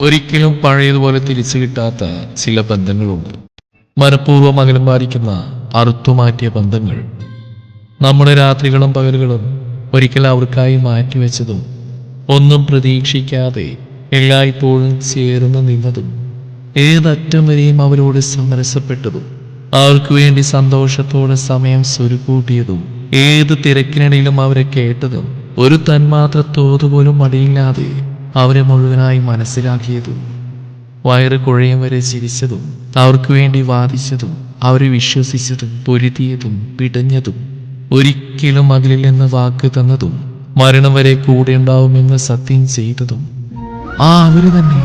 ഒരിക്കലും പഴയതുപോലെ തിരിച്ചു കിട്ടാത്ത ചില ബന്ധങ്ങളുണ്ട്. മനഃപൂർവ്വം അകലം പാലിക്കുന്ന അറുത്തുമാറ്റിയ ബന്ധങ്ങൾ. നമ്മുടെ രാത്രികളും പകലുകളും ഒരിക്കൽ അവർക്കായി മാറ്റിവെച്ചതും ഒന്നും പ്രതീക്ഷിക്കാതെ എല്ലായ്പ്പോഴും ചേർന്ന് നിന്നതും ഏതറ്റം വരെയും അവരോട് സമരസപ്പെട്ടതും അവർക്ക് വേണ്ടി സന്തോഷത്തോടെ സമയം സ്വരുക്കൂട്ടിയതും ഏത് തിരക്കിനിടയിലും അവരെ കേട്ടതും ഒരു തന്മാത്ര തോതുപോലും മടിയില്ലാതെ അവരെ മുഴുവനായി മനസ്സിലാക്കിയതും വയറ് കുഴയും വരെ ചിരിച്ചതും അവർക്ക് വേണ്ടി വാദിച്ചതും അവരെ വിശ്വസിച്ചതും പൊരുതിയതും പിടഞ്ഞതും ഒരിക്കലും അകലില്ലെന്ന് വാക്ക് തന്നതും മരണം വരെ കൂടെ ഉണ്ടാവുമെന്ന് സത്യം ചെയ്തതും അവര് തന്നെ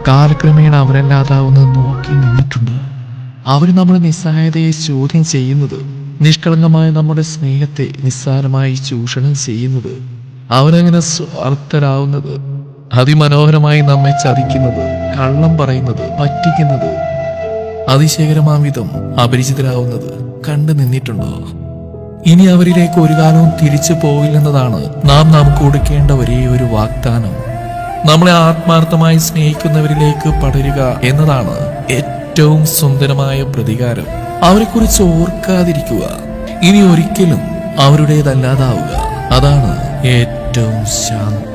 കാലക്രമേണ അവരല്ലാതാവുന്നത് നോക്കി നിന്നിട്ടുണ്ട്. അവര് നമ്മുടെ നിസ്സഹായതയെ ചോദ്യം ചെയ്യുന്നത്, നിഷ്കളങ്കമായ നമ്മുടെ സ്നേഹത്തെ നിസ്സാരമായി ചൂഷണം ചെയ്യുന്നത്, അവരങ്ങനെ സ്വാർത്ഥരാവുന്നത്, അതിമനോഹരമായി നമ്മെ ചതിക്കുന്നത്, കള്ളം പറയുന്നത്, പറ്റിക്കുന്നത്, അതിശയകരമാവിധം അപരിചിതരാവുന്നത് കണ്ടു നിന്നിട്ടുണ്ടോ? ഇനി അവരിലേക്ക് ഒരു കാലവും തിരിച്ചു പോയില്ലെന്നതാണ് നാം നമുക്ക് കൊടുക്കേണ്ട ഒരേ ഒരു വാഗ്ദാനം. നമ്മളെ ആത്മാർത്ഥമായി സ്നേഹിക്കുന്നവരിലേക്ക് പടരുക എന്നതാണ് ഏറ്റവും സുന്ദരമായ പ്രതികാരം. അവരെക്കുറിച്ച് ഓർക്കാതിരിക്കുക, ഇനി ഒരിക്കലും അവരുടേതല്ലാതാവുക, അതാണ് ഏറ്റവും ശാന്തി.